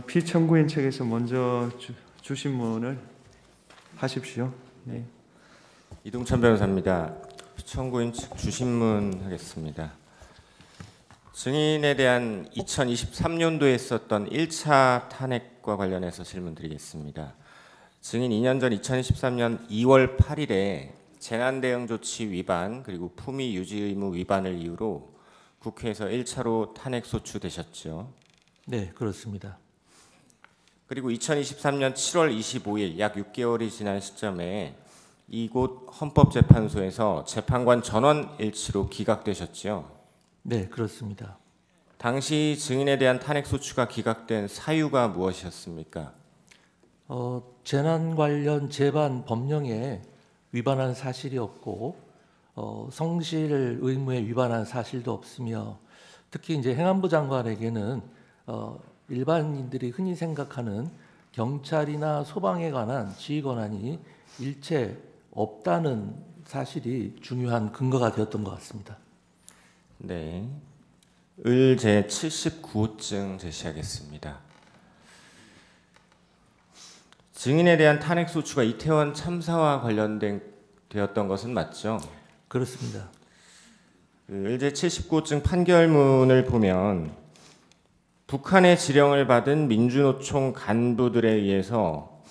피청구인 측에서 먼저 주신문을 하십시오. 네. 이동찬 변호사입니다. 피청구인 측 주신문 하겠습니다. 증인에 대한 2023년도에 있었던 1차 탄핵과 관련해서 질문드리겠습니다. 증인 2년 전 2023년 2월 8일에 재난대응조치 위반 그리고 품위 유지 의무 위반을 이유로 국회에서 1차로 탄핵 소추되셨죠. 네, 그렇습니다. 그리고 2023년 7월 25일 약 6개월이 지난 시점에 이곳 헌법재판소에서 재판관 전원 일치로 기각되셨죠. 네, 그렇습니다. 당시 증인에 대한 탄핵 소추가 기각된 사유가 무엇이었습니까? 재난 관련 재반 법령에 위반한 사실이 없고 성실 의무에 위반한 사실도 없으며 특히 이제 행안부 장관에게는 일반인들이 흔히 생각하는 경찰이나 소방에 관한 지휘 권한이 일체 없다는 사실이 중요한 근거가 되었던 것 같습니다. 네, 을 제79호증 제시하겠습니다. 증인에 대한 탄핵 소추가 이태원 참사와 관련되었던 것은 맞죠? 그렇습니다. 을 제79호증 판결문을 보면 북한의 지령을 받은 민주노총 간부들에 의해서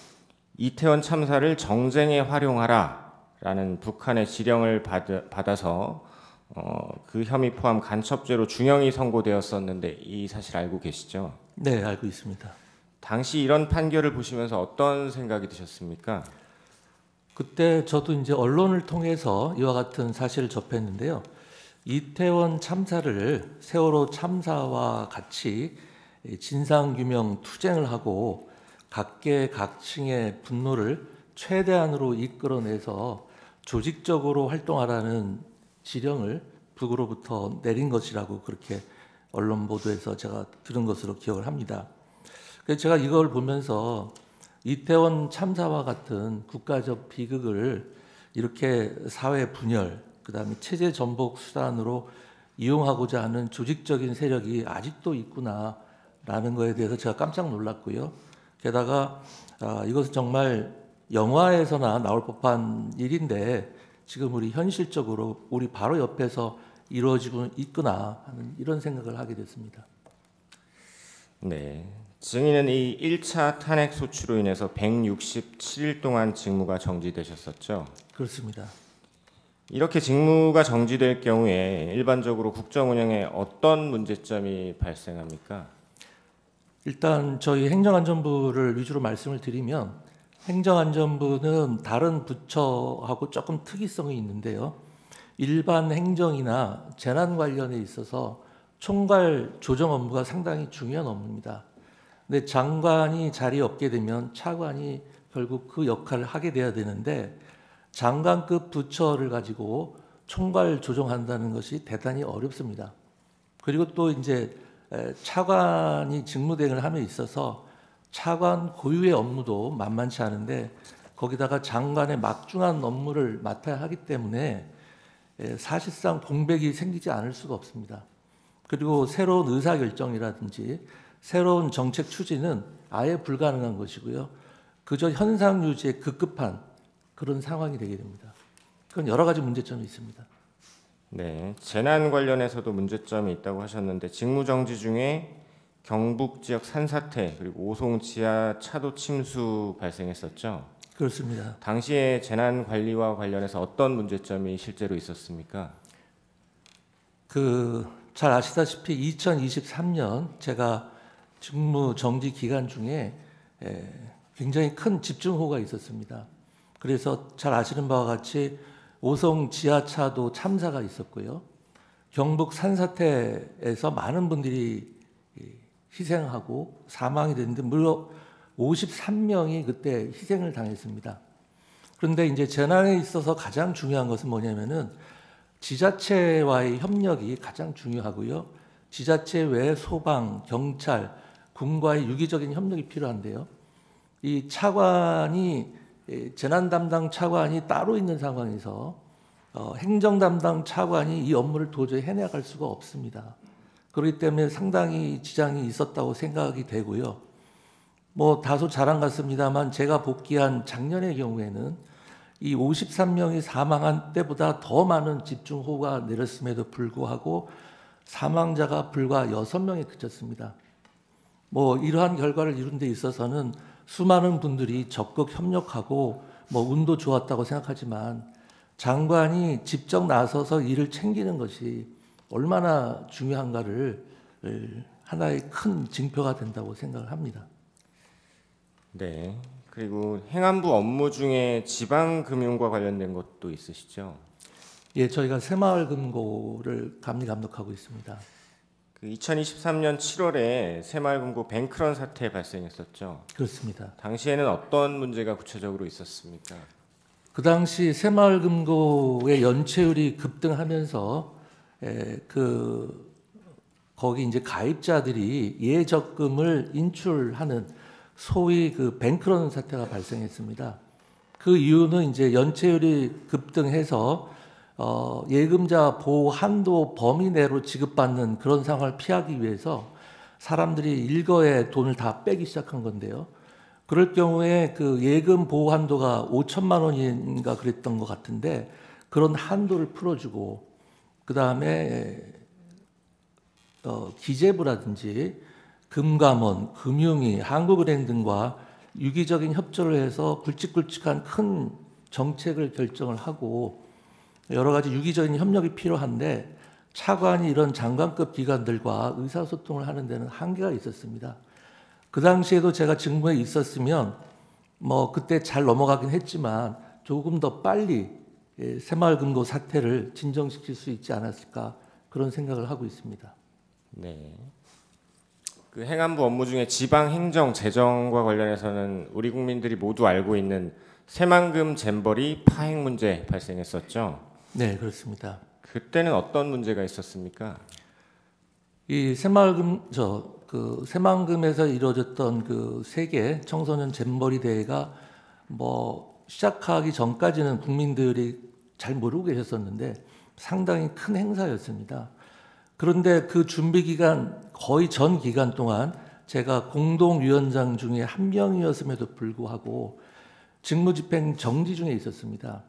이태원 참사를 정쟁에 활용하라라는 북한의 지령을 받아서 그 혐의 포함 간첩죄로 중형이 선고되었었는데 이 사실 알고 계시죠? 네, 알고 있습니다. 당시 이런 판결을 보시면서 어떤 생각이 드셨습니까? 그때 저도 이제 언론을 통해서 이와 같은 사실을 접했는데요. 이태원 참사를 세월호 참사와 같이 진상규명 투쟁을 하고 각계각층의 분노를 최대한으로 이끌어내서 조직적으로 활동하라는 지령을 북으로부터 내린 것이라고 그렇게 언론 보도에서 제가 들은 것으로 기억을 합니다. 그래서 제가 이걸 보면서 이태원 참사와 같은 국가적 비극을 이렇게 사회 분열, 그다음에 체제 전복 수단으로 이용하고자 하는 조직적인 세력이 아직도 있구나라는 거에 대해서 제가 깜짝 놀랐고요. 게다가 이것은 정말 영화에서나 나올 법한 일인데 지금 우리 현실적으로 우리 바로 옆에서 이루어지고 있구나 하는 이런 생각을 하게 됐습니다. 네, 증인은 이 1차 탄핵 소추로 인해서 167일 동안 직무가 정지되셨었죠? 그렇습니다. 이렇게 직무가 정지될 경우에 일반적으로 국정 운영에 어떤 문제점이 발생합니까? 일단 저희 행정안전부를 위주로 말씀을 드리면 행정안전부는 다른 부처하고 조금 특이성이 있는데요. 일반 행정이나 재난 관련에 있어서 총괄 조정 업무가 상당히 중요한 업무입니다. 근데 장관이 자리에 없게 되면 차관이 결국 그 역할을 하게 돼야 되는데 장관급 부처를 가지고 총괄 조정한다는 것이 대단히 어렵습니다. 그리고 또 이제 차관이 직무대행을 함에 있어서 차관 고유의 업무도 만만치 않은데 거기다가 장관의 막중한 업무를 맡아야 하기 때문에 사실상 공백이 생기지 않을 수가 없습니다. 그리고 새로운 의사결정이라든지 새로운 정책 추진은 아예 불가능한 것이고요. 그저 현상 유지에 급급한 그런 상황이 되게 됩니다. 그건 여러 가지 문제점이 있습니다. 네, 재난 관련해서도 문제점이 있다고 하셨는데 직무정지 중에 경북 지역 산사태 그리고 오송 지하 차도 침수 발생했었죠? 그렇습니다. 당시에 재난 관리와 관련해서 어떤 문제점이 실제로 있었습니까? 잘 아시다시피 2023년 제가 직무 정지 기간 중에 굉장히 큰 집중호우가 있었습니다. 그래서 잘 아시는 바와 같이 오송 지하차도 참사가 있었고요. 경북 산사태에서 많은 분들이 희생하고 사망이 됐는데 무려 53명이 그때 희생을 당했습니다. 그런데 이제 재난에 있어서 가장 중요한 것은 뭐냐면은 지자체와의 협력이 가장 중요하고요. 지자체 외 소방, 경찰, 군과의 유기적인 협력이 필요한데요. 이 차관이 재난 담당 차관이 따로 있는 상황에서 행정 담당 차관이 이 업무를 도저히 해내갈 수가 없습니다. 그렇기 때문에 상당히 지장이 있었다고 생각이 되고요. 뭐 다소 자랑 같습니다만 제가 복귀한 작년의 경우에는 이 53명이 사망한 때보다 더 많은 집중호우가 내렸음에도 불구하고 사망자가 불과 6명에 그쳤습니다. 뭐 이러한 결과를 이룬 데 있어서는 수많은 분들이 적극 협력하고 뭐 운도 좋았다고 생각하지만 장관이 직접 나서서 일을 챙기는 것이 얼마나 중요한가를 하나의 큰 징표가 된다고 생각을 합니다. 네. 그리고 행안부 업무 중에 지방금융과 관련된 것도 있으시죠? 예, 저희가 새마을금고를 감독하고 있습니다. 그 2023년 7월에 새마을금고 뱅크런 사태 발생했었죠. 그렇습니다. 당시에는 어떤 문제가 구체적으로 있었습니까? 그 당시 새마을금고의 연체율이 급등하면서 거기 이제 가입자들이 예적금을 인출하는 소위 그 뱅크런 사태가 발생했습니다. 그 이유는 이제 연체율이 급등해서 예금자 보호 한도 범위 내로 지급받는 그런 상황을 피하기 위해서 사람들이 일거에 돈을 다 빼기 시작한 건데요. 그럴 경우에 그 예금 보호 한도가 5천만 원인가 그랬던 것 같은데 그런 한도를 풀어주고 그 다음에 기재부라든지 금감원, 금융위, 한국은행 등과 유기적인 협조를 해서 굵직굵직한 큰 정책을 결정을 하고 여러 가지 유기적인 협력이 필요한데 차관이 이런 장관급 기관들과 의사소통을 하는 데는 한계가 있었습니다. 그 당시에도 제가 직무에 있었으면 뭐 그때 잘 넘어가긴 했지만 조금 더 빨리 새마을금고 사태를 진정시킬 수 있지 않았을까 그런 생각을 하고 있습니다. 네. 그 행안부 업무 중에 지방 행정 재정과 관련해서는 우리 국민들이 모두 알고 있는 새만금 잼버리 파행 문제 발생했었죠. 네, 그렇습니다. 그때는 어떤 문제가 있었습니까? 이 새만금에서 이루어졌던 그 세계 청소년 잼버리 대회가 뭐 시작하기 전까지는 국민들이 잘 모르고 계셨었는데 상당히 큰 행사였습니다. 그런데 그 준비 기간 거의 전 기간 동안 제가 공동위원장 중에 한 명이었음에도 불구하고 직무집행 정지 중에 있었습니다.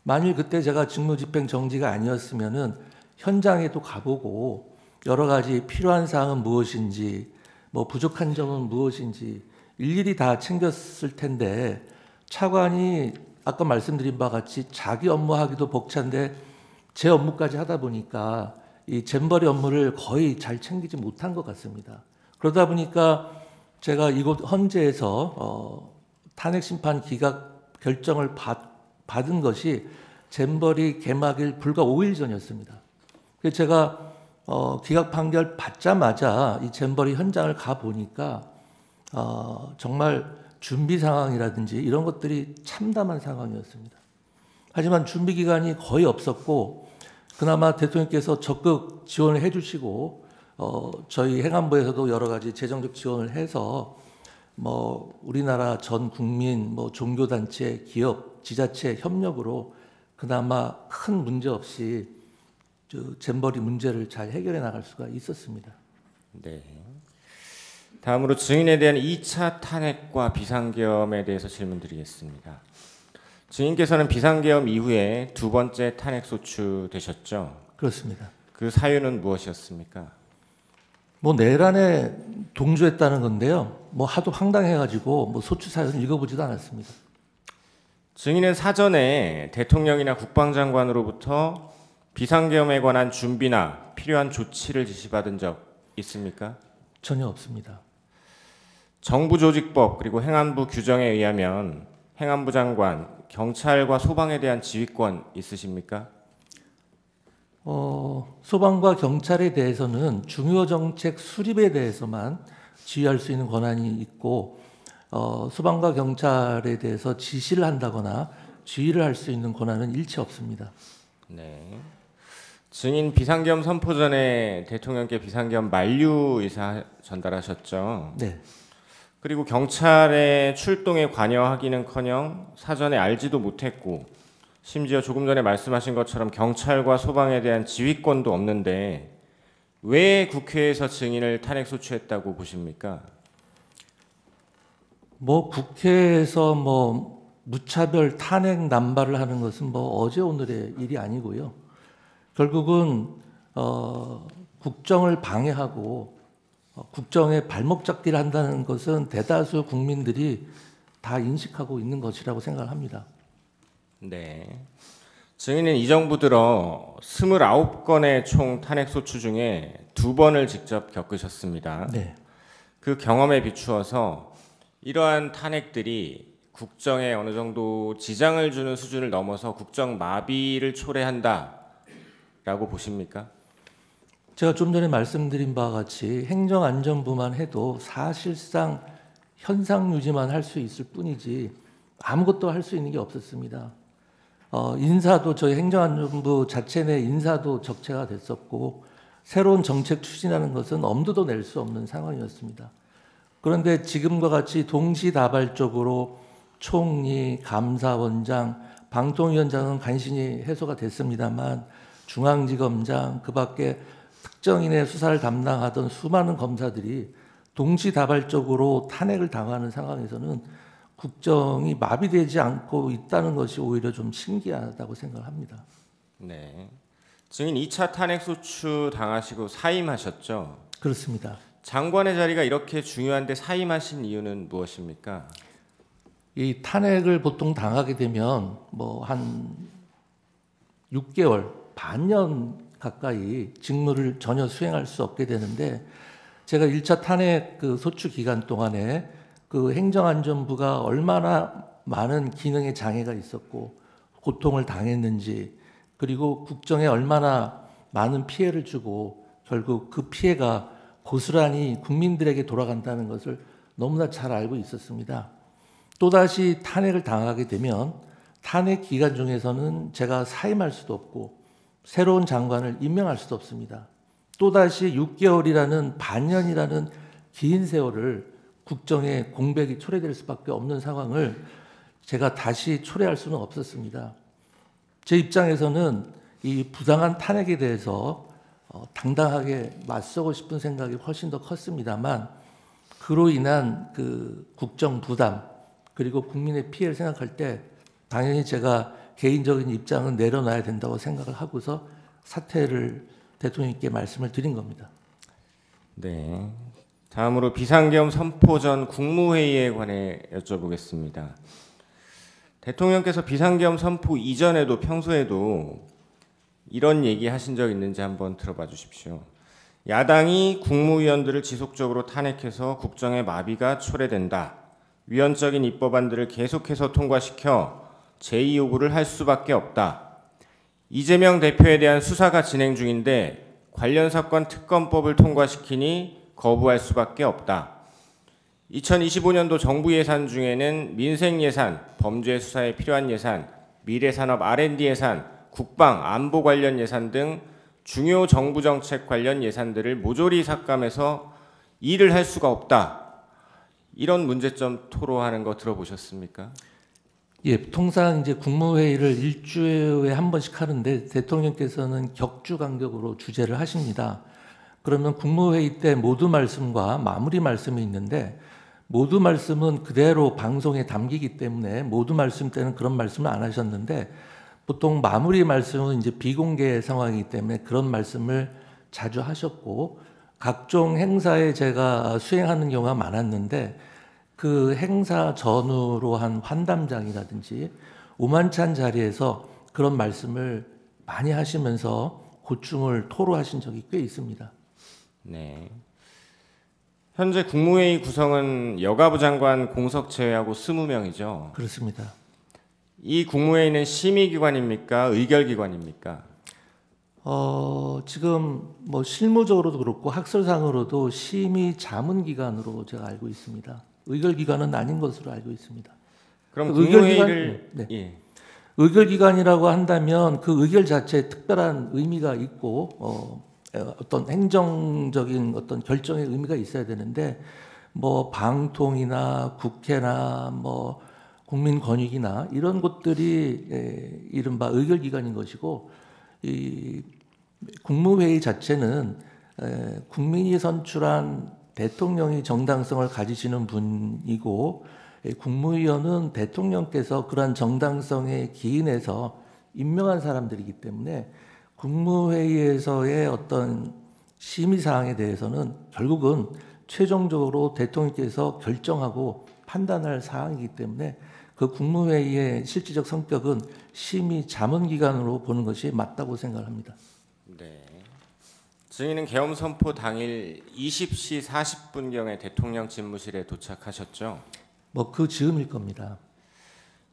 만일 그때 제가 직무집행 정지가 아니었으면은 현장에도 가보고 여러 가지 필요한 사항은 무엇인지 뭐 부족한 점은 무엇인지 일일이 다 챙겼을 텐데 차관이 아까 말씀드린 바와 같이 자기 업무하기도 벅찬데 제 업무까지 하다 보니까 이 잼버리 업무를 거의 잘 챙기지 못한 것 같습니다. 그러다 보니까 제가 이곳 헌재에서 탄핵 심판 기각 결정을 받은 것이 잼버리 개막일 불과 5일 전이었습니다. 그래서 제가 기각 판결 받자마자 이 잼버리 현장을 가 보니까 정말 준비 상황이라든지 이런 것들이 참담한 상황이었습니다. 하지만 준비 기간이 거의 없었고 그나마 대통령께서 적극 지원을 해주시고 저희 행안부에서도 여러 가지 재정적 지원을 해서 뭐 우리나라 전 국민, 뭐 종교단체, 기업, 지자체 협력으로 그나마 큰 문제 없이 잼버리 문제를 잘 해결해 나갈 수가 있었습니다. 네. 다음으로 증인에 대한 2차 탄핵과 비상계엄에 대해서 질문드리겠습니다. 증인께서는 비상계엄 이후에 두 번째 탄핵 소추되셨죠? 그렇습니다. 그 사유는 무엇이었습니까? 뭐 내란에 동조했다는 건데요. 뭐 하도 황당해가지고 뭐 소추 사유는 읽어보지도 않았습니다. 증인은 사전에 대통령이나 국방장관으로부터 비상계엄에 관한 준비나 필요한 조치를 지시받은 적 있습니까? 전혀 없습니다. 정부조직법 그리고 행안부 규정에 의하면 행안부 장관, 경찰과 소방에 대한 지휘권 있으십니까? 소방과 경찰에 대해서는 중요 정책 수립에 대해서만 지휘할 수 있는 권한이 있고 소방과 경찰에 대해서 지시를 한다거나 지휘를 할 수 있는 권한은 일체 없습니다. 네. 증인 비상계엄 선포 전에 대통령께 비상계엄 만류 의사 전달하셨죠. 네. 그리고 경찰의 출동에 관여하기는커녕 사전에 알지도 못했고 심지어 조금 전에 말씀하신 것처럼 경찰과 소방에 대한 지휘권도 없는데 왜 국회에서 증인을 탄핵 소추했다고 보십니까? 뭐 국회에서 뭐 무차별 탄핵 남발을 하는 것은 뭐 어제 오늘의 일이 아니고요. 결국은 국정을 방해하고 국정에 발목 잡기를 한다는 것은 대다수 국민들이 다 인식하고 있는 것이라고 생각을 합니다. 네. 증인은 이 정부 들어 29건의 총 탄핵 소추 중에 2번을 직접 겪으셨습니다. 네. 그 경험에 비추어서 이러한 탄핵들이 국정에 어느 정도 지장을 주는 수준을 넘어서 국정 마비를 초래한다라고 보십니까? 제가 좀 전에 말씀드린 바와 같이 행정안전부만 해도 사실상 현상 유지만 할 수 있을 뿐이지 아무것도 할 수 있는 게 없었습니다. 인사도 저희 행정안전부 자체 내 인사도 적체가 됐었고 새로운 정책 추진하는 것은 엄두도 낼 수 없는 상황이었습니다. 그런데 지금과 같이 동시다발적으로 총리, 감사원장, 방통위원장은 간신히 해소가 됐습니다만 중앙지검장, 그밖에 특정인의 수사를 담당하던 수많은 검사들이 동시다발적으로 탄핵을 당하는 상황에서는 국정이 마비되지 않고 있다는 것이 오히려 좀 신기하다고 생각합니다. 네. 증인 2차 탄핵 소추 당하시고 사임하셨죠? 그렇습니다. 장관의 자리가 이렇게 중요한데 사임하신 이유는 무엇입니까? 이 탄핵을 보통 당하게 되면 뭐 한 6개월, 반년 가까이 직무를 전혀 수행할 수 없게 되는데 제가 1차 탄핵 그 소추 기간 동안에 그 행정안전부가 얼마나 많은 기능의 장애가 있었고 고통을 당했는지 그리고 국정에 얼마나 많은 피해를 주고 결국 그 피해가 고스란히 국민들에게 돌아간다는 것을 너무나 잘 알고 있었습니다. 또다시 탄핵을 당하게 되면 탄핵 기간 중에서는 제가 사임할 수도 없고 새로운 장관을 임명할 수도 없습니다. 또다시 6개월이라는 반년이라는 긴 세월을 국정에 공백이 초래될 수밖에 없는 상황을 제가 다시 초래할 수는 없었습니다. 제 입장에서는 이 부당한 탄핵에 대해서 당당하게 맞서고 싶은 생각이 훨씬 더 컸습니다만 그로 인한 그 국정 부담 그리고 국민의 피해를 생각할 때 당연히 제가 개인적인 입장은 내려놔야 된다고 생각을 하고서 사퇴를 대통령님께 말씀을 드린 겁니다. 네. 다음으로 비상계엄 선포 전 국무회의에 관해 여쭤보겠습니다. 대통령께서 비상계엄 선포 이전에도 평소에도 이런 얘기 하신 적 있는지 한번 들어봐 주십시오. 야당이 국무위원들을 지속적으로 탄핵해서 국정의 마비가 초래된다. 위헌적인 입법안들을 계속해서 통과시켜 제2요구를 할 수밖에 없다. 이재명 대표에 대한 수사가 진행 중인데 관련 사건 특검법을 통과시키니 거부할 수밖에 없다. 2025년도 정부 예산 중에는 민생 예산, 범죄 수사에 필요한 예산, 미래산업 R&D 예산, 국방, 안보 관련 예산 등 중요 정부 정책 관련 예산들을 모조리 삭감해서 일을 할 수가 없다. 이런 문제점 토로하는 거 들어보셨습니까? 예, 통상 이제 국무회의를 일주일에 한 번씩 하는데 대통령께서는 격주 간격으로 주재를 하십니다. 그러면 국무회의 때 모두 말씀과 마무리 말씀이 있는데 모두 말씀은 그대로 방송에 담기기 때문에 모두 말씀 때는 그런 말씀을 안 하셨는데 보통 마무리 말씀은 이제 비공개 상황이기 때문에 그런 말씀을 자주 하셨고 각종 행사에 제가 수행하는 경우가 많았는데 그 행사 전후로 한 환담장이라든지 오만찬 자리에서 그런 말씀을 많이 하시면서 고충을 토로하신 적이 꽤 있습니다. 네. 현재 국무회의 구성은 여가부 장관 공석 제외하고 20명이죠. 그렇습니다. 이 국무회의는 심의기관입니까? 의결기관입니까? 지금 뭐 실무적으로도 그렇고 학설상으로도 심의 자문기관으로 제가 알고 있습니다. 의결기관은 아닌 것으로 알고 있습니다. 그럼 의결기관, 국무회의를 네. 예. 의결기관이라고 한다면 그 의결 자체에 특별한 의미가 있고 어떤 행정적인 어떤 결정의 의미가 있어야 되는데 뭐 방통이나 국회나 뭐 국민권익이나 이런 곳들이 이른바 의결기관인 것이고 이 국무회의 자체는 국민이 선출한 대통령이 정당성을 가지시는 분이고 국무위원은 대통령께서 그러한 정당성에 기인해서 임명한 사람들이기 때문에 국무회의에서의 어떤 심의사항에 대해서는 결국은 최종적으로 대통령께서 결정하고 판단할 사항이기 때문에 그 국무회의의 실질적 성격은 심의 자문기관으로 보는 것이 맞다고 생각합니다. 네. 증인은 계엄 선포 당일 20시 40분경에 대통령 집무실에 도착하셨죠? 뭐 그 즈음일 겁니다.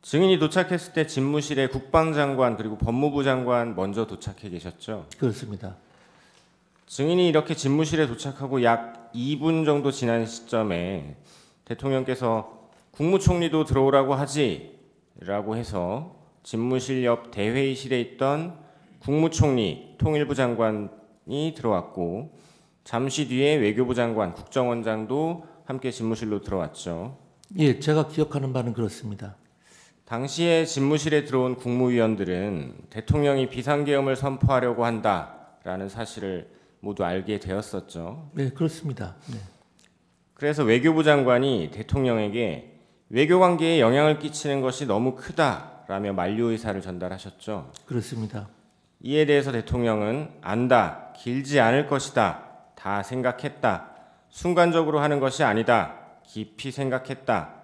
증인이 도착했을 때 집무실에 국방장관 그리고 법무부 장관 먼저 도착해 계셨죠? 그렇습니다. 증인이 이렇게 집무실에 도착하고 약 2분 정도 지난 시점에 대통령께서 국무총리도 들어오라고 하지라고 해서 집무실 옆 대회의실에 있던 국무총리, 통일부 장관이 들어왔고 잠시 뒤에 외교부 장관, 국정원장도 함께 집무실로 들어왔죠. 예, 제가 기억하는 바는 그렇습니다. 당시에 집무실에 들어온 국무위원들은 대통령이 비상계엄을 선포하려고 한다라는 사실을 모두 알게 되었었죠. 네, 그렇습니다. 네. 그래서 외교부 장관이 대통령에게 외교관계에 영향을 끼치는 것이 너무 크다라며 만류 의사를 전달하셨죠. 그렇습니다. 이에 대해서 대통령은 안다, 길지 않을 것이다, 다 생각했다, 순간적으로 하는 것이 아니다, 깊이 생각했다,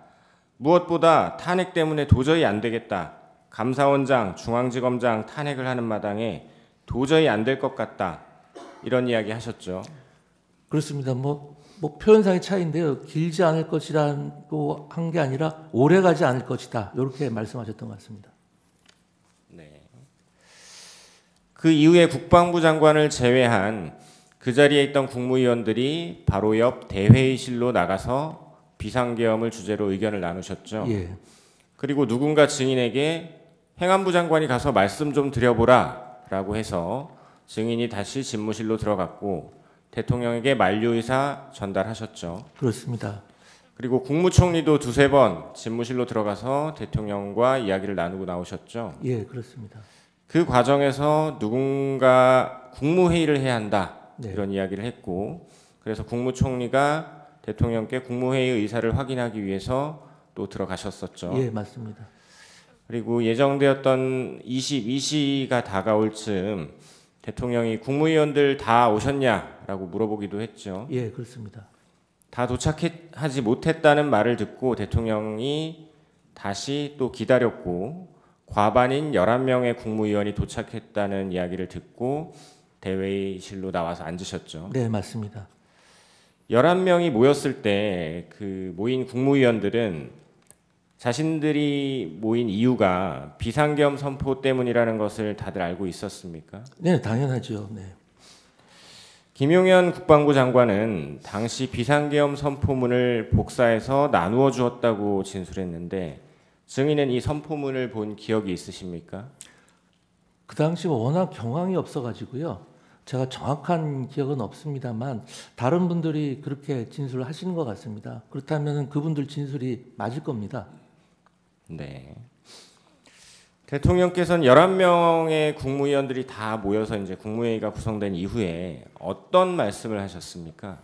무엇보다 탄핵 때문에 도저히 안 되겠다, 감사원장, 중앙지검장 탄핵을 하는 마당에 도저히 안 될 것 같다, 이런 이야기 하셨죠. 그렇습니다. 뭐 표현상의 차이인데요. 길지 않을 것이라고 한 게 아니라 오래 가지 않을 것이다. 이렇게 말씀하셨던 것 같습니다. 네. 그 이후에 국방부 장관을 제외한 그 자리에 있던 국무위원들이 바로 옆 대회의실로 나가서 비상계엄을 주제로 의견을 나누셨죠. 예. 그리고 누군가 증인에게 행안부 장관이 가서 말씀 좀 드려보라라고 해서 증인이 다시 집무실로 들어갔고 대통령에게 만류 의사 전달하셨죠. 그렇습니다. 그리고 국무총리도 두세 번 집무실로 들어가서 대통령과 이야기를 나누고 나오셨죠. 예, 그렇습니다. 그 과정에서 누군가 국무회의를 해야 한다 네. 이런 이야기를 했고 그래서 국무총리가 대통령께 국무회의 의사를 확인하기 위해서 또 들어가셨었죠. 예, 맞습니다. 그리고 예정되었던 22시가 다가올 즈음 대통령이 국무위원들 다 오셨냐라고 물어보기도 했죠. 예, 그렇습니다. 다 도착하지 못했다는 말을 듣고 대통령이 다시 또 기다렸고 과반인 11명의 국무위원이 도착했다는 이야기를 듣고 대회의실로 나와서 앉으셨죠. 네, 맞습니다. 11명이 모였을 때 그 모인 국무위원들은 자신들이 모인 이유가 비상계엄 선포 때문이라는 것을 다들 알고 있었습니까? 네, 당연하죠. 네. 김용현 국방부 장관은 당시 비상계엄 선포문을 복사해서 나누어 주었다고 진술했는데 증인은 이 선포문을 본 기억이 있으십니까? 그 당시 워낙 경황이 없어가지고요. 제가 정확한 기억은 없습니다만 다른 분들이 그렇게 진술을 하시는 것 같습니다. 그렇다면 그분들 진술이 맞을 겁니다. 네. 대통령께서는 11명의 국무위원들이 다 모여서 이제 국무회의가 구성된 이후에 어떤 말씀을 하셨습니까?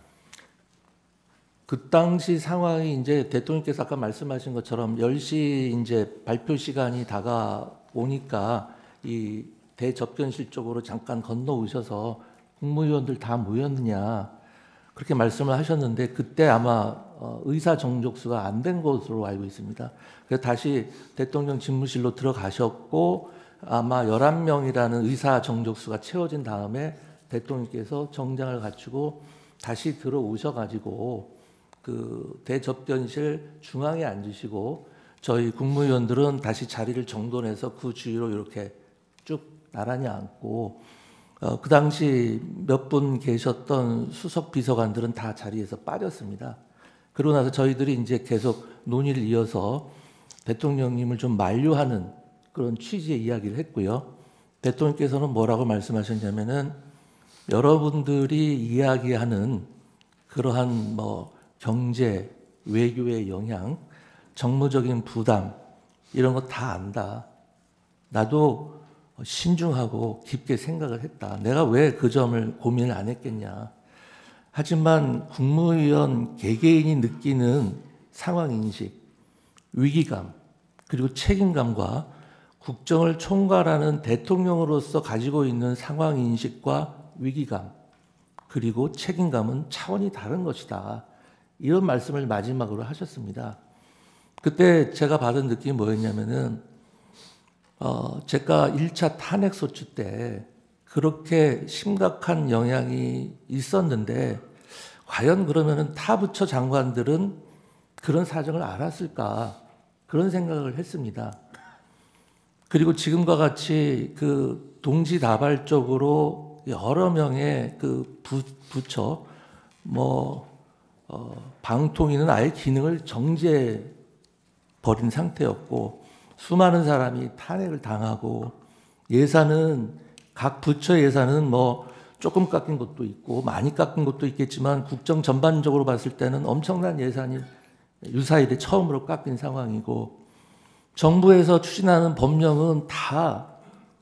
그 당시 상황이 이제 대통령께서 아까 말씀하신 것처럼 10시 이제 발표 시간이 다가오니까 이 대접견실 쪽으로 잠깐 건너오셔서 국무위원들 다 모였느냐 그렇게 말씀을 하셨는데 그때 아마 의사 정족수가 안 된 것으로 알고 있습니다. 그래서 다시 대통령 집무실로 들어가셨고 아마 11명이라는 의사 정족수가 채워진 다음에 대통령께서 정장을 갖추고 다시 들어오셔가지고 그 대접견실 중앙에 앉으시고 저희 국무위원들은 다시 자리를 정돈해서 그 주위로 이렇게 쭉 나란히 앉고 그 당시 몇 분 계셨던 수석 비서관들은 다 자리에서 빠졌습니다. 그러고 나서 저희들이 이제 계속 논의를 이어서 대통령님을 좀 만류하는 그런 취지의 이야기를 했고요. 대통령께서는 뭐라고 말씀하셨냐면은 여러분들이 이야기하는 그러한 뭐 경제, 외교의 영향, 정무적인 부담 이런 거 다 안다. 나도 신중하고 깊게 생각을 했다. 내가 왜 그 점을 고민을 안 했겠냐. 하지만 국무위원 개개인이 느끼는 상황인식, 위기감, 그리고 책임감과 국정을 총괄하는 대통령으로서 가지고 있는 상황인식과 위기감, 그리고 책임감은 차원이 다른 것이다. 이런 말씀을 마지막으로 하셨습니다. 그때 제가 받은 느낌이 뭐였냐면은 제가 1차 탄핵소추 때 그렇게 심각한 영향이 있었는데 과연 그러면은 타 부처 장관들은 그런 사정을 알았을까? 그런 생각을 했습니다. 그리고 지금과 같이 그 동시다발적으로 여러 명의 그 부처, 방통위는 아예 기능을 정지해 버린 상태였고, 수많은 사람이 탄핵을 당하고, 예산은 각 부처 예산은 조금 깎인 것도 있고 많이 깎인 것도 있겠지만 국정 전반적으로 봤을 때는 엄청난 예산이 유사일에 처음으로 깎인 상황이고, 정부에서 추진하는 법령은 다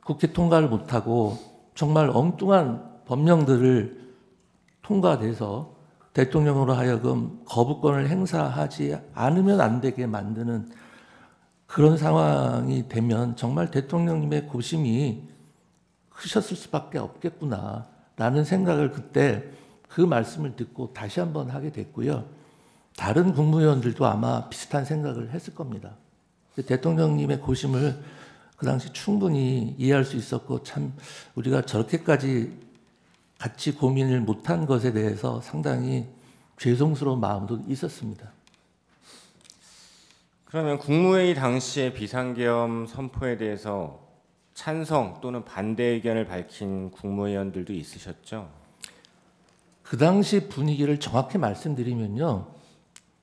국회 통과를 못하고 정말 엉뚱한 법령들을 통과돼서 대통령으로 하여금 거부권을 행사하지 않으면 안 되게 만드는 그런 상황이 되면 정말 대통령님의 고심이 크셨을 수밖에 없겠구나라는 생각을 그때 그 말씀을 듣고 다시 한번 하게 됐고요. 다른 국무위원들도 아마 비슷한 생각을 했을 겁니다. 대통령님의 고심을 그 당시 충분히 이해할 수 있었고, 참 우리가 저렇게까지 같이 고민을 못한 것에 대해서 상당히 죄송스러운 마음도 있었습니다. 그러면 국무회의 당시의 비상계엄 선포에 대해서 찬성 또는 반대 의견을 밝힌 국무위원들도 있으셨죠? 그 당시 분위기를 정확히 말씀드리면요,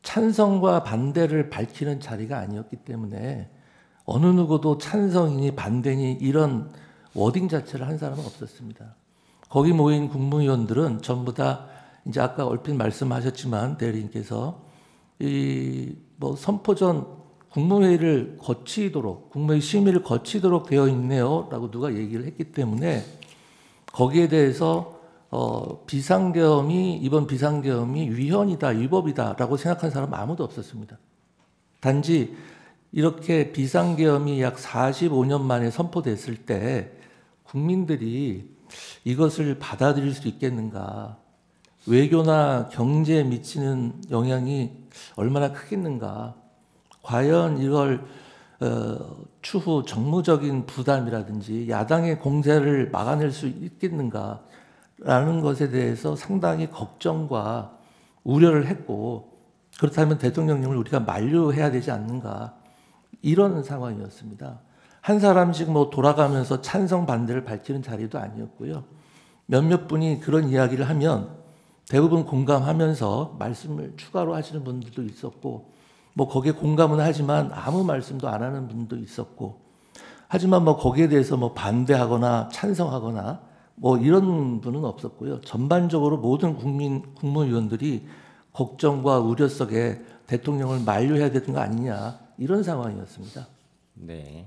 찬성과 반대를 밝히는 자리가 아니었기 때문에 어느 누구도 찬성이니 반대니 이런 워딩 자체를 한 사람은 없었습니다. 거기 모인 국무위원들은 전부 다 이제 아까 얼핏 말씀하셨지만 대리인께서 선포 전 국무회의를 거치도록, 국무회의 심의를 거치도록 되어 있네요라고 누가 얘기를 했기 때문에 거기에 대해서 이번 비상계엄이 위헌이다, 위법이다라고 생각한 사람은 아무도 없었습니다. 단지 이렇게 비상계엄이 약 45년 만에 선포됐을 때 국민들이 이것을 받아들일 수 있겠는가, 외교나 경제에 미치는 영향이 얼마나 크겠는가, 과연 이걸 추후 정무적인 부담이라든지 야당의 공세를 막아낼 수 있겠는가 라는 것에 대해서 상당히 걱정과 우려를 했고, 그렇다면 대통령님을 우리가 만류해야 되지 않는가, 이런 상황이었습니다. 한 사람씩 돌아가면서 찬성 반대를 밝히는 자리도 아니었고요. 몇몇 분이 그런 이야기를 하면 대부분 공감하면서 말씀을 추가로 하시는 분들도 있었고, 거기에 공감은 하지만 아무 말씀도 안 하는 분도 있었고, 하지만 거기에 대해서 반대하거나 찬성하거나 이런 분은 없었고요. 전반적으로 모든 국무위원들이 걱정과 우려 속에 대통령을 만류해야 되는 거 아니냐, 이런 상황이었습니다. 네.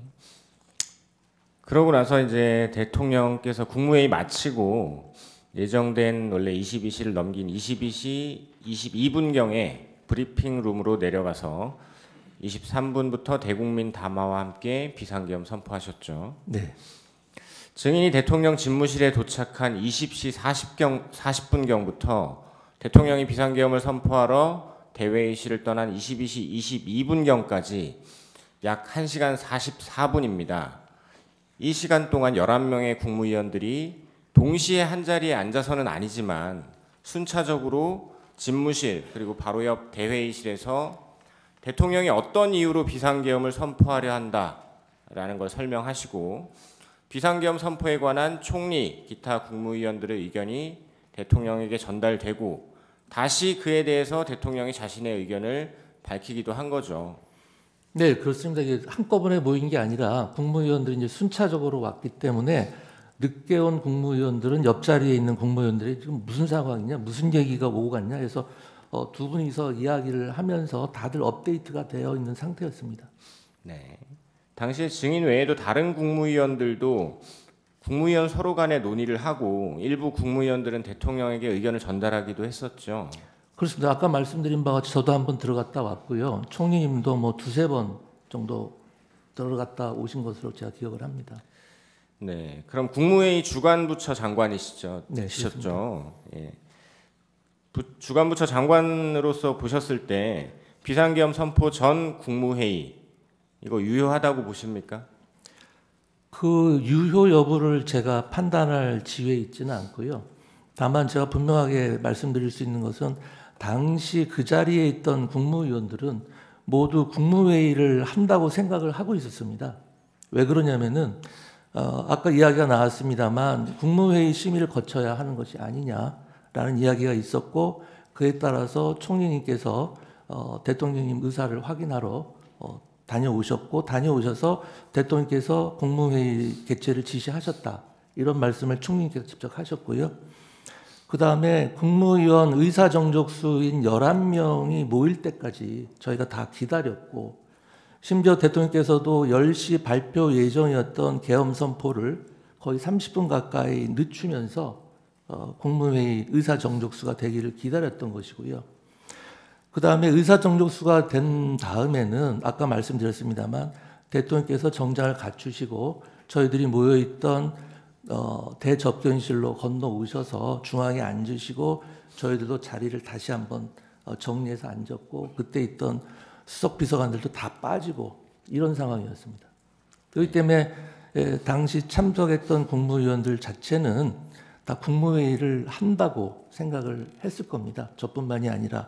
그러고 나서 이제 대통령께서 국무회의 마치고 예정된 원래 22시를 넘긴 22시 22분경에 브리핑룸으로 내려가서 23분부터 대국민 담화와 함께 비상계엄 선포하셨죠. 네. 증인이 대통령 집무실에 도착한 20시 40분경부터 대통령이 비상계엄을 선포하러 대회의실을 떠난 22시 22분경까지 약 1시간 44분입니다. 이 시간 동안 11명의 국무위원들이 동시에 한자리에 앉아서는 아니지만 순차적으로 집무실 그리고 바로 옆 대회의실에서 대통령이 어떤 이유로 비상계엄을 선포하려 한다라는 걸 설명하시고, 비상계엄 선포에 관한 총리, 기타 국무위원들의 의견이 대통령에게 전달되고 다시 그에 대해서 대통령이 자신의 의견을 밝히기도 한 거죠. 네, 그렇습니다. 이게 한꺼번에 모인 게 아니라 국무위원들이 이제 순차적으로 왔기 때문에 늦게 온 국무위원들은 옆자리에 있는 국무위원들이 지금 무슨 상황이냐, 무슨 얘기가 오고 갔냐 해서 두 분이서 이야기를 하면서 다들 업데이트가 되어 있는 상태였습니다. 네. 당시에 증인 외에도 다른 국무위원들도 국무위원 서로 간에 논의를 하고 일부 국무위원들은 대통령에게 의견을 전달하기도 했었죠. 그렇습니다. 아까 말씀드린 바와 같이 저도 한번 들어갔다 왔고요. 총리님도 뭐 두세 번 정도 들어갔다 오신 것으로 제가 기억을 합니다. 네, 그럼 국무회의 주관부처 장관이시죠? 네, 셨죠. 예. 주관부처 장관으로서 보셨을 때 비상계엄 선포 전 국무회의 이거 유효하다고 보십니까? 그 유효 여부를 제가 판단할 지위에 있지는 않고요. 다만 제가 분명하게 말씀드릴 수 있는 것은 당시 그 자리에 있던 국무위원들은 모두 국무회의를 한다고 생각을 하고 있었습니다. 왜 그러냐면은 아까 이야기가 나왔습니다만 국무회의 심의를 거쳐야 하는 것이 아니냐라는 이야기가 있었고 그에 따라서 총리님께서 대통령님 의사를 확인하러 다녀오셔서 대통령께서 국무회의 개최를 지시하셨다. 이런 말씀을 총리님께서 직접 하셨고요. 그 다음에 국무위원 의사정족수인 11명이 모일 때까지 저희가 다 기다렸고 심지어 대통령께서도 10시 발표 예정이었던 계엄 선포를 거의 30분 가까이 늦추면서 국무회의 의사정족수가 되기를 기다렸던 것이고요. 그 다음에 의사정족수가 된 다음에는 아까 말씀드렸습니다만 대통령께서 정장을 갖추시고 저희들이 모여있던 대접견실로 건너오셔서 중앙에 앉으시고 저희들도 자리를 다시 한번 정리해서 앉았고 그때 있던 수석 비서관들도 다 빠지고 이런 상황이었습니다. 그렇기 때문에 당시 참석했던 국무위원들 자체는 다 국무회의를 한다고 생각을 했을 겁니다. 저뿐만이 아니라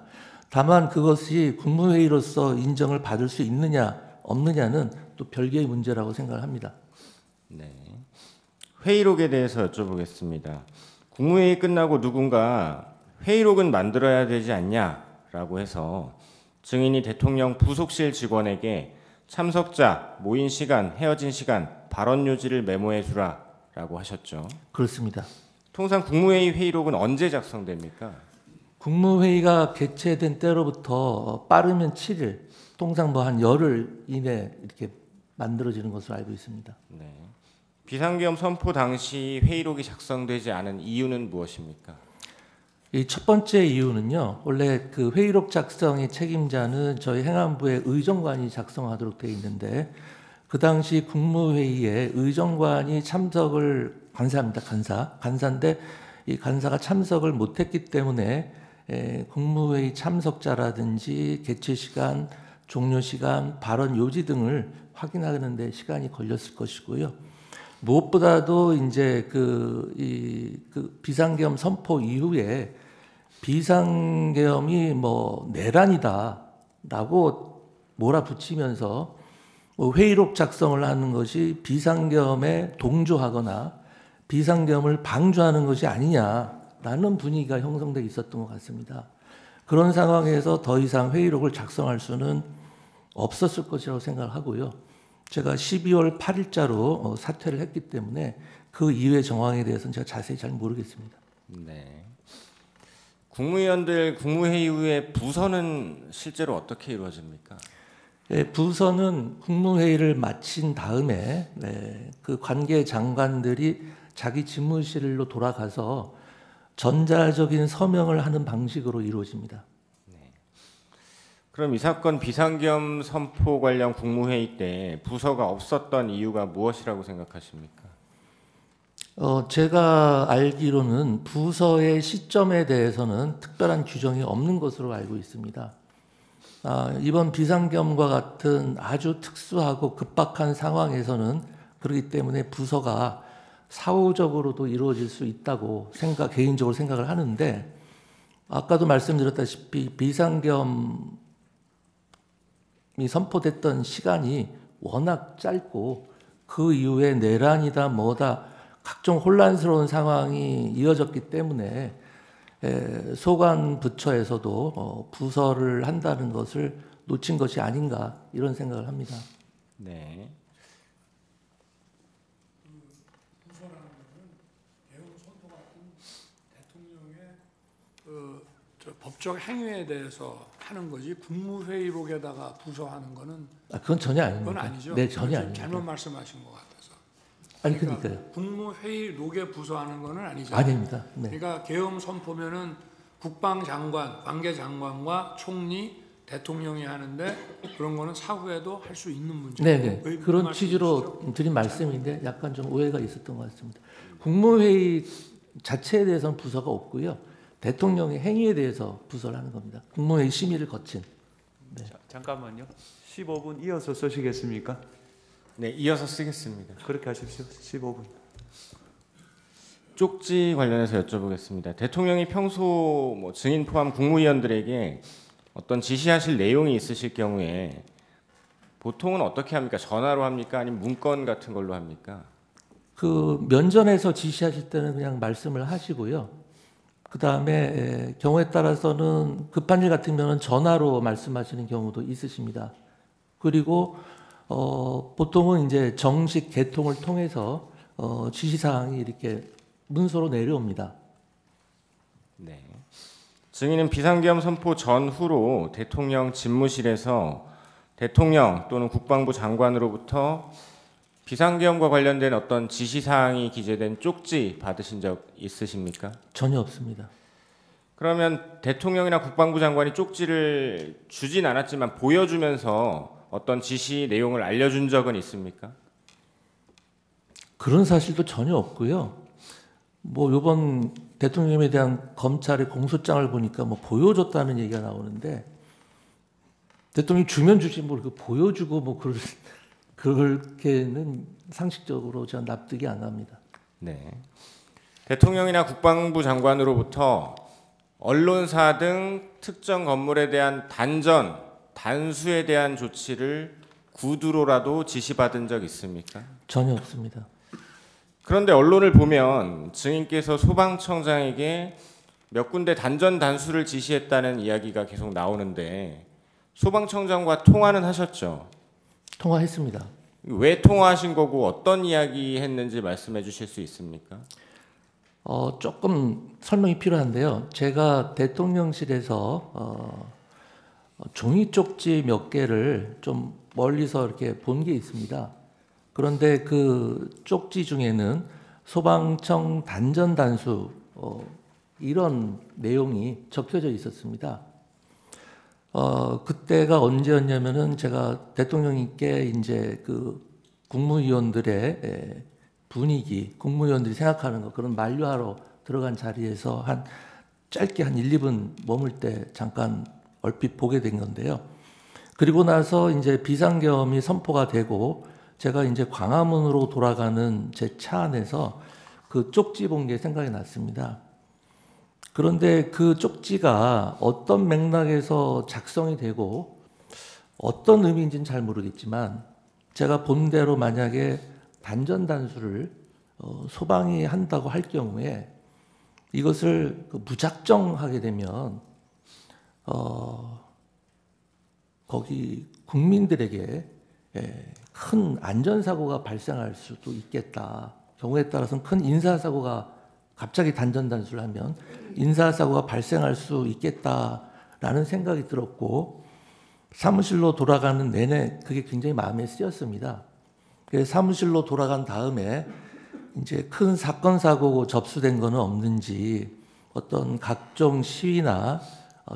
다만 그것이 국무회의로서 인정을 받을 수 있느냐 없느냐는 또 별개의 문제라고 생각을 합니다. 네. 회의록에 대해서 여쭤보겠습니다. 국무회의 끝나고 누군가 회의록은 만들어야 되지 않냐라고 해서 증인이 대통령 부속실 직원에게 참석자, 모인 시간, 헤어진 시간, 발언 요지를 메모해 주라라고 하셨죠. 그렇습니다. 통상 국무회의 회의록은 언제 작성됩니까? 국무회의가 개최된 때로부터 빠르면 7일, 통상 뭐 한 열흘 이내 이렇게 만들어지는 것으로 알고 있습니다. 네. 비상계엄 선포 당시 회의록이 작성되지 않은 이유는 무엇입니까? 이 첫 번째 이유는요. 원래 그 회의록 작성의 책임자는 저희 행안부의 의정관이 작성하도록 되어 있는데 그 당시 국무회의에 의정관이 참석을 간사입니다. 간사인데 이 간사가 참석을 못했기 때문에 국무회의 참석자라든지 개최 시간, 종료 시간, 발언 요지 등을 확인하는 데 시간이 걸렸을 것이고요. 무엇보다도 이제 그 비상계엄 선포 이후에 비상계엄이 뭐 내란이다라고 몰아붙이면서 회의록 작성을 하는 것이 비상계엄에 동조하거나 비상계엄을 방조하는 것이 아니냐라는 분위기가 형성돼 있었던 것 같습니다. 그런 상황에서 더 이상 회의록을 작성할 수는 없었을 것이라고 생각을 하고요. 제가 12월 8일자로 사퇴를 했기 때문에 그 이후의 정황에 대해서는 제가 자세히 잘 모르겠습니다. 네. 국무위원들 국무회의 후에 부서는 실제로 어떻게 이루어집니까? 부서는 국무회의를 마친 다음에 그 관계 장관들이 자기 집무실로 돌아가서 전자적인 서명을 하는 방식으로 이루어집니다. 그럼 이 사건 비상계엄 선포 관련 국무회의 때 부서가 없었던 이유가 무엇이라고 생각하십니까? 제가 알기로는 부서의 시점에 대해서는 특별한 규정이 없는 것으로 알고 있습니다. 이번 비상계엄과 같은 아주 특수하고 급박한 상황에서는 그렇기 때문에 부서가 사후적으로도 이루어질 수 있다고 개인적으로 생각을 하는데 아까도 말씀드렸다시피 비상계엄이 선포됐던 시간이 워낙 짧고 그 이후에 내란이다 뭐다 각종 혼란스러운 상황이 이어졌기 때문에 소관 부처에서도 부서를 한다는 것을 놓친 것이 아닌가 이런 생각을 합니다. 네. 부서라는 것은 계엄 선포 같은 대통령의 법적 행위에 대해서 하는 거지 국무회의록에다가 부서하는 거는 그건 전혀 아닙니다. 그건 아니죠. 네, 전혀 아닙니다. 잘못 말씀하신 것 같아서. 아니 그러니까요. 국무회의 노개 부서하는 거는 아니잖아요. 아닙니다. 네. 그러니까 계엄 선포면은 국방장관, 관계장관과 총리, 대통령이 하는데 그런 거는 사후에도 할 수 있는 문제예요. 네네. 그런 취지로 드린 말씀인데 약간 좀 오해가 있었던 것 같습니다. 국무회의 자체에 대해서는 부서가 없고요. 대통령의 행위에 대해서 부서를 하는 겁니다. 국무회의 심의를 거친. 네. 잠깐만요. 15분 이어서 쓰시겠습니까? 네, 이어서 쓰겠습니다. 그렇게 하십시오. 15분. 쪽지 관련해서 여쭤보겠습니다. 대통령이 평소 뭐 증인 포함 국무위원들에게 어떤 지시하실 내용이 있으실 경우에 보통은 어떻게 합니까? 전화로 합니까? 아니면 문건 같은 걸로 합니까? 그 면전에서 지시하실 때는 그냥 말씀을 하시고요. 그 다음에 경우에 따라서는 급한 일 같으면 전화로 말씀하시는 경우도 있으십니다. 그리고 보통은 이제 정식 개통을 통해서 지시사항이 이렇게 문서로 내려옵니다. 네. 증인은 비상계엄 선포 전후로 대통령 집무실에서 대통령 또는 국방부 장관으로부터 비상계엄과 관련된 어떤 지시사항이 기재된 쪽지 받으신 적 있으십니까? 전혀 없습니다. 그러면 대통령이나 국방부 장관이 쪽지를 주진 않았지만 보여주면서 어떤 지시 내용을 알려준 적은 있습니까? 그런 사실도 전혀 없고요. 뭐 이번 대통령에 대한 검찰의 공소장을 보니까 뭐 보여줬다는 얘기가 나오는데 대통령이 주면 주지 뭐 이렇게 보여주고 뭐 그렇게는 상식적으로 저는 납득이 안 갑니다. 네. 대통령이나 국방부 장관으로부터 언론사 등 특정 건물에 대한 단수에 대한 조치를 구두로라도 지시받은 적 있습니까? 전혀 없습니다. 그런데 언론을 보면 증인께서 소방청장에게 몇 군데 단수를 지시했다는 이야기가 계속 나오는데 소방청장과 통화는 하셨죠? 통화했습니다. 왜 통화하신 거고 어떤 이야기 했는지 말씀해 주실 수 있습니까? 조금 설명이 필요한데요. 제가 대통령실에서 종이 쪽지 몇 개를 좀 멀리서 이렇게 본 게 있습니다. 그런데 그 쪽지 중에는 소방청 단전 단수 이런 내용이 적혀져 있었습니다. 그때가 언제였냐면은 제가 대통령님께 이제 그 국무위원들의 분위기, 국무위원들이 생각하는 거 그런 만류하러 들어간 자리에서 한 짧게 한 1, 2분 머물 때 잠깐 얼핏 보게 된 건데요. 그리고 나서 이제 비상계엄이 선포가 되고 제가 이제 광화문으로 돌아가는 제 차 안에서 그 쪽지 본 게 생각이 났습니다. 그런데 그 쪽지가 어떤 맥락에서 작성이 되고 어떤 의미인지는 잘 모르겠지만 제가 본 대로 만약에 단전 단수를 소방이 한다고 할 경우에 이것을 무작정하게 되면 거기 국민들에게 큰 안전사고가 발생할 수도 있겠다. 경우에 따라서는 큰 인사사고가 갑자기 단전 단수를 하면 인사사고가 발생할 수 있겠다라는 생각이 들었고 사무실로 돌아가는 내내 그게 굉장히 마음에 쓰였습니다. 그래서 사무실로 돌아간 다음에 이제 큰 사건 사고고 접수된 거는 없는지 어떤 각종 시위나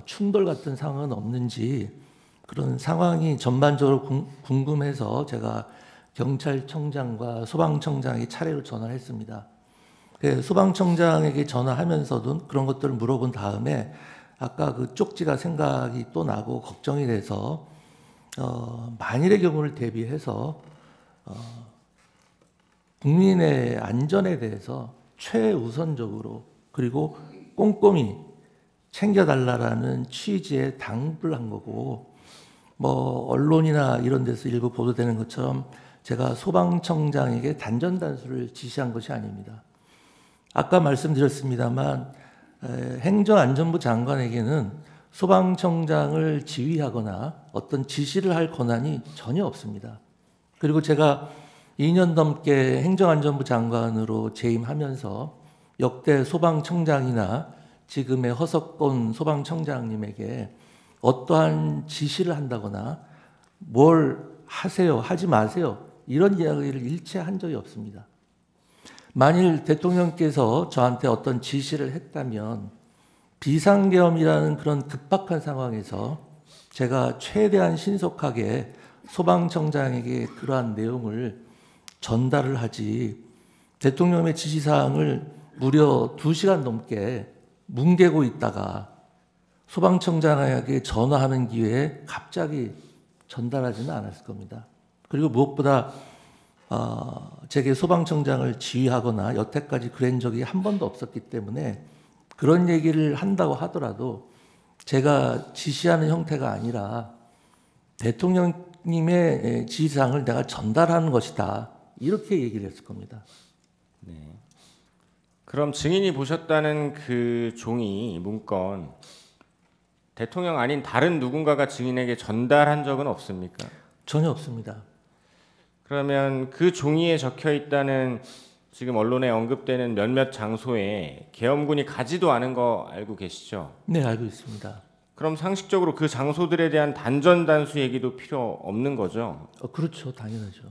충돌 같은 상황은 없는지 그런 상황이 전반적으로 궁금해서 제가 경찰청장과 소방청장에게 차례로 전화를 했습니다. 소방청장에게 전화하면서도 그런 것들을 물어본 다음에 아까 그 쪽지가 생각이 또 나고 걱정이 돼서 만일의 경우를 대비해서 국민의 안전에 대해서 최우선적으로 그리고 꼼꼼히 챙겨달라라는 취지에 당부를 한 거고 뭐 언론이나 이런 데서 일부 보도되는 것처럼 제가 소방청장에게 단전 단수를 지시한 것이 아닙니다. 아까 말씀드렸습니다만 행정안전부 장관에게는 소방청장을 지휘하거나 어떤 지시를 할 권한이 전혀 없습니다. 그리고 제가 2년 넘게 행정안전부 장관으로 재임하면서 역대 소방청장이나 지금의 허석권 소방청장님에게 어떠한 지시를 한다거나 뭘 하세요, 하지 마세요 이런 이야기를 일체 한 적이 없습니다. 만일 대통령께서 저한테 어떤 지시를 했다면 비상계엄이라는 그런 급박한 상황에서 제가 최대한 신속하게 소방청장에게 그러한 내용을 전달을 하지 대통령의 지시사항을 무려 2시간 넘게 뭉개고 있다가 소방청장에게 전화하는 기회에 갑자기 전달하지는 않았을 겁니다. 그리고 무엇보다 제게 소방청장을 지휘하거나 여태까지 그런 적이 한 번도 없었기 때문에 그런 얘기를 한다고 하더라도 제가 지시하는 형태가 아니라 대통령님의 지시사항을 내가 전달하는 것이다. 이렇게 얘기를 했을 겁니다. 네. 그럼 증인이 보셨다는 그 종이 문건 대통령 아닌 다른 누군가가 증인에게 전달한 적은 없습니까? 전혀 없습니다. 그러면 그 종이에 적혀 있다는 지금 언론에 언급되는 몇몇 장소에 계엄군이 가지도 않은 거 알고 계시죠? 네, 알고 있습니다. 그럼 상식적으로 그 장소들에 대한 단전단수 얘기도 필요 없는 거죠? 그렇죠. 당연하죠.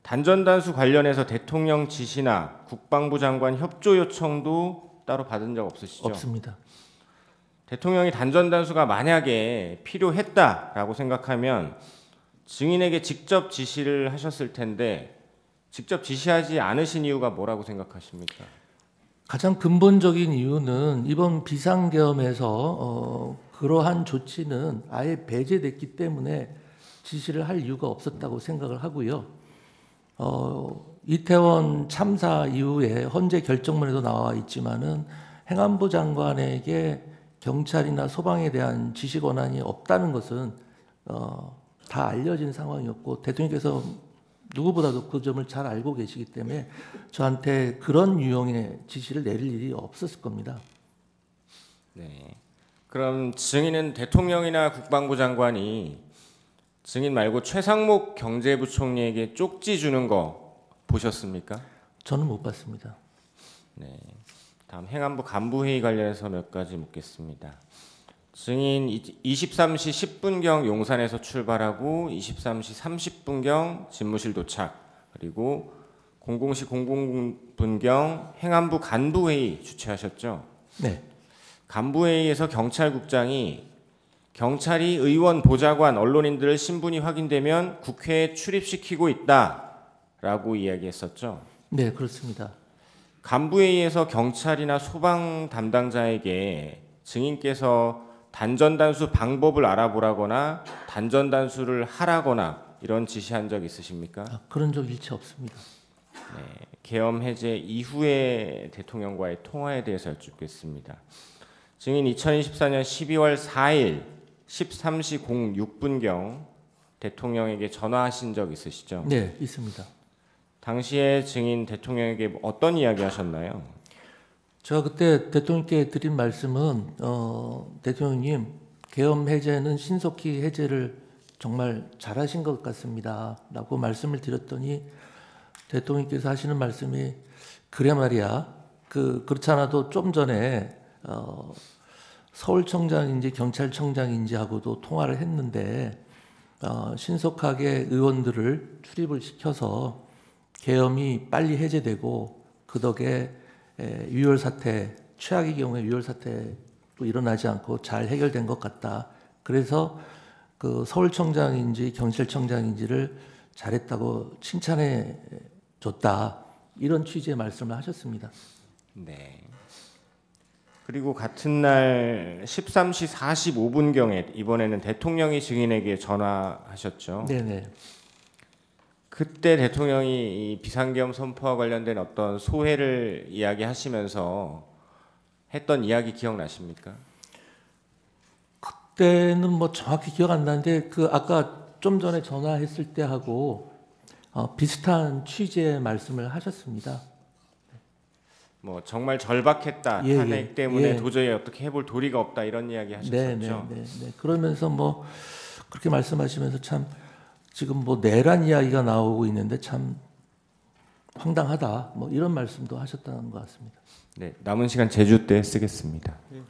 단전단수 관련해서 대통령 지시나 국방부 장관 협조 요청도 따로 받은 적 없으시죠? 없습니다. 대통령이 단전단수가 만약에 필요했다라고 생각하면 증인에게 직접 지시를 하셨을 텐데 직접 지시하지 않으신 이유가 뭐라고 생각하십니까? 가장 근본적인 이유는 이번 비상계엄에서 그러한 조치는 아예 배제됐기 때문에 지시를 할 이유가 없었다고 생각을 하고요. 이태원 참사 이후에 헌재 결정문에도 나와 있지만은 행안부 장관에게 경찰이나 소방에 대한 지시 권한이 없다는 것은 다 알려진 상황이었고 대통령께서 누구보다도 그 점을 잘 알고 계시기 때문에 저한테 그런 유형의 지시를 내릴 일이 없었을 겁니다. 네. 그럼 증인은 대통령이나 국방부 장관이 증인 말고 최상목 경제부총리에게 쪽지 주는 거 보셨습니까? 저는 못 봤습니다. 네. 다음 행안부 간부회의 관련해서 몇 가지 묻겠습니다. 증인 23시 10분경 용산에서 출발하고 23시 30분경 집무실 도착 그리고 00시 00분경 행안부 간부회의 주최하셨죠? 네. 간부회의에서 경찰국장이 경찰이 의원, 보좌관, 언론인들을 신분이 확인되면 국회에 출입시키고 있다라고 이야기했었죠? 네, 그렇습니다. 간부회의에서 경찰이나 소방 담당자에게 증인께서 단전단수 방법을 알아보라거나 단전단수를 하라거나 이런 지시한 적 있으십니까? 그런 적 일체 없습니다. 네, 계엄 해제 이후의 대통령과의 통화에 대해서 여쭙겠습니다. 증인 2024년 12월 4일 13시 06분경 대통령에게 전화하신 적 있으시죠? 네, 있습니다. 당시에 증인 대통령에게 어떤 이야기 하셨나요? 제가 그때 대통령께 드린 말씀은 대통령님 계엄 해제는 신속히 해제를 정말 잘하신 것 같습니다 라고 말씀을 드렸더니 대통령께서 하시는 말씀이 그래 말이야 그렇지 않아도 좀 전에 서울청장인지 경찰청장인지 하고도 통화를 했는데 신속하게 의원들을 출입을 시켜서 계엄이 빨리 해제되고 그 덕에 유혈 사태, 최악의 경우에 유혈 사태도 일어나지 않고 잘 해결된 것 같다. 그래서 그 서울청장인지 경찰청장인지를 잘했다고 칭찬해 줬다. 이런 취지의 말씀을 하셨습니다. 네. 그리고 같은 날 13시 45분경에 이번에는 대통령이 증인에게 전화하셨죠. 네네. 그때 대통령이 이 비상계엄 선포와 관련된 어떤 소회를 이야기하시면서 했던 이야기 기억나십니까? 그때는 뭐 정확히 기억 안 나는데 그 아까 좀 전에 전화했을 때 하고 비슷한 취지의 말씀을 하셨습니다. 뭐 정말 절박했다. 예, 탄핵 때문에 예. 도저히 어떻게 해볼 도리가 없다 이런 이야기 하셨었죠. 네. 그러면서 뭐 그렇게 말씀하시면서 참 지금 뭐 내란 이야기가 나오고 있는데 참 황당하다. 뭐 이런 말씀도 하셨다는 것 같습니다. 네, 남은 시간 제주 때 쓰겠습니다. 예.